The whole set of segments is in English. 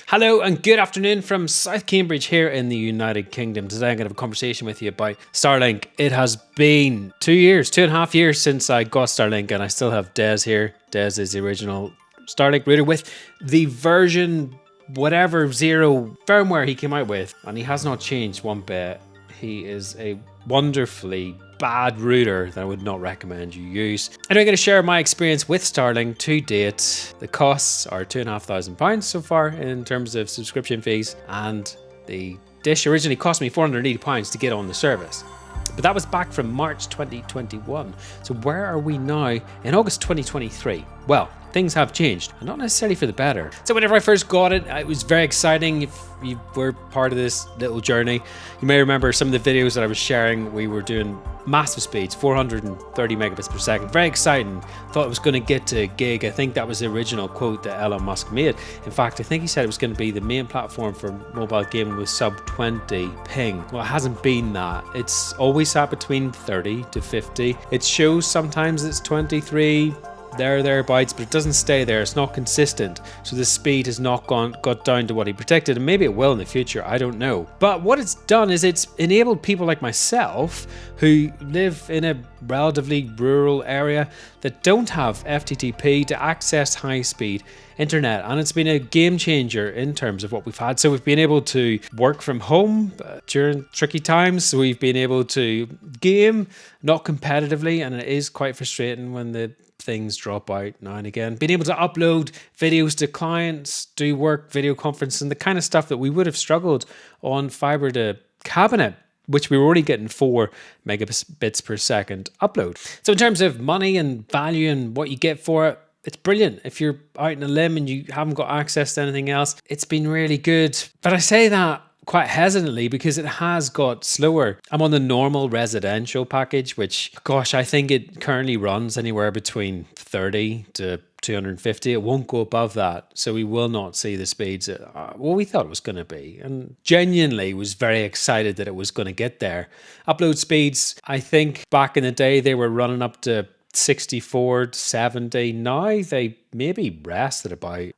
Hello and good afternoon from South Cambridge here in the United Kingdom. Today I'm going to have a conversation with you about Starlink. It has been 2.5 years since I got Starlink, and I still have Des here. Des is the original Starlink router with the version whatever 0 firmware he came out with, and he has not changed one bit. He is a wonderfully bad router that I would not recommend you use. And I'm going to share my experience with Starlink to date. The costs are £2,500 so far in terms of subscription fees, and the dish originally cost me £480 to get on the service. But that was back from March 2021. So where are we now in August 2023? Well, things have changed, and not necessarily for the better. So whenever I first got it, it was very exciting. If you were part of this little journey, you may remember some of the videos that I was sharing. We were doing massive speeds, 430 megabits per second. Very exciting. Thought it was going to get to gig. I think that was the original quote that Elon Musk made. In fact, I think he said it was going to be the main platform for mobile gaming with sub 20 ping. Well, it hasn't been that. It's always sat between 30 to 50. It shows sometimes it's 23, thereabouts, but it doesn't stay there. It's not consistent, so the speed has not got down to what he predicted, and maybe it will in the future, I don't know. But what it's done is it's enabled people like myself who live in a relatively rural area that don't have FTTP to access high-speed internet, and it's been a game changer in terms of what we've had. So we've been able to work from home during tricky times, so we've been able to game, not competitively, and it is quite frustrating when the things drop out now and again. Being able to upload videos to clients, do work, video conferencing, the kind of stuff that we would have struggled on fiber to cabinet, which we were already getting 4 megabits per second upload. So in terms of money and value and what you get for it, it's brilliant. If you're out in a limb and you haven't got access to anything else, it's been really good. But I say that quite hesitantly because it has got slower. I'm on the normal residential package, which, gosh, I think it currently runs anywhere between 30 to 250. It won't go above that. So we will not see the speeds we thought it was going to be. And genuinely was very excited that it was going to get there. Upload speeds, I think back in the day, they were running up to 64, 70. Now they maybe rest at about,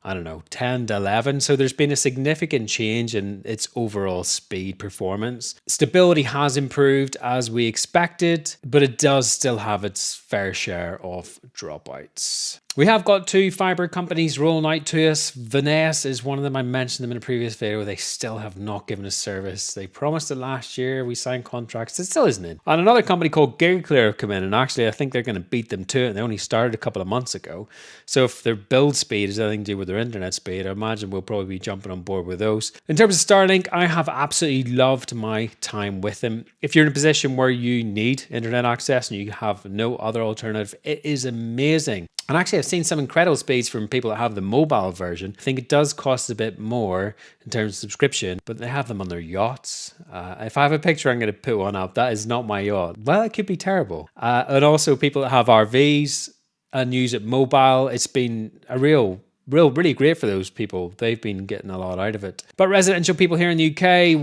10 to 11. So there's been a significant change in its overall speed performance. Stability has improved as we expected, but it does still have its fair share of dropouts. We have got 2 fiber companies rolling out to us. Vaness is one of them. I mentioned them in a previous video. They still have not given us service. They promised it last year. We signed contracts. It still isn't in. And another company called GigaClear have come in, and actually I think they're going to beat them to it. And they only started a couple of months ago. So if their build speed has anything to do with their internet speed, I imagine we'll probably be jumping on board with those. In terms of Starlink, I have absolutely loved my time with them. If you're in a position where you need internet access and you have no other alternative, it is amazing. And actually, I've seen some incredible speeds from people that have the mobile version. I think it does cost a bit more in terms of subscription, but they have them on their yachts. If I have a picture, I'm going to put one up. That is not my yacht. Well, it could be terrible. And also people that have RVs and use it mobile, it's been a really great for those people. They've been getting a lot out of it. But residential people here in the UK,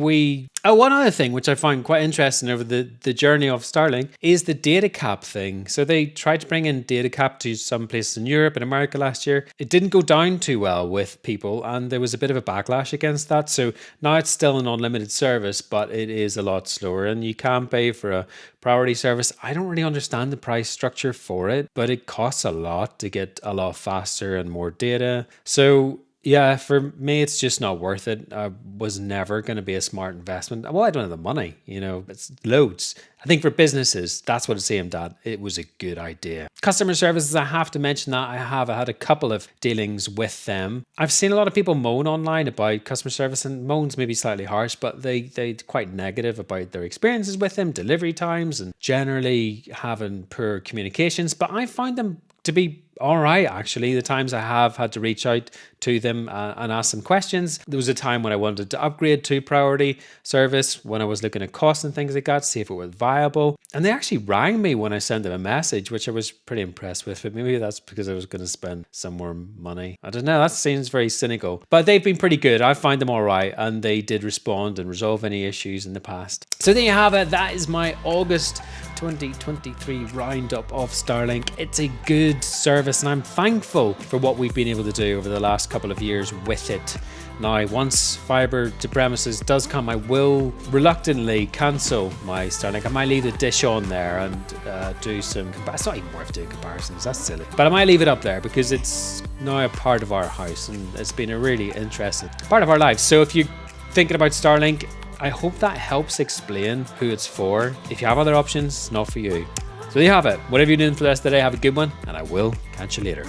one other thing which I find quite interesting over the journey of Starlink is the data cap thing. So they tried to bring in data cap to some places in Europe and America last year. It didn't go down too well with people, and there was a bit of a backlash against that. So now it's still an unlimited service, but it is a lot slower, and you can pay for a priority service. I don't really understand the price structure for it, but it costs a lot to get a lot faster and more data. So yeah, for me, it's just not worth it. I was never going to be a smart investment. Well, I don't have the money, it's loads. I think for businesses, that's what it's aimed at. It was a good idea. Customer services, I have to mention that I had a couple of dealings with them. I've seen a lot of people moan online about customer service, and moans maybe slightly harsh, but they're quite negative about their experiences with them, delivery times, and generally having poor communications. But I find them to be all right, actually. The times I have had to reach out to them and ask them questions. There was a time when I wanted to upgrade to priority service when I was looking at costs and things like that to see if it was viable. And they actually rang me when I sent them a message, which I was pretty impressed with. But maybe that's because I was going to spend some more money. I don't know. That seems very cynical. But they've been pretty good. I find them all right. And they did respond and resolve any issues in the past. So there you have it. That is my August 2023 roundup of Starlink. It's a good service, and I'm thankful for what we've been able to do over the last couple of years with it. Now, once fiber to premises does come, I will reluctantly cancel my Starlink. I might leave the dish on there and do some, it's not even worth doing comparisons, that's silly. But I might leave it up there because it's now a part of our house and it's been a really interesting part of our lives. So if you're thinking about Starlink, I hope that helps explain who it's for. If you have other options, it's not for you. So there you have it. Whatever you're doing for the rest of the day, have a good one, and I will catch you later.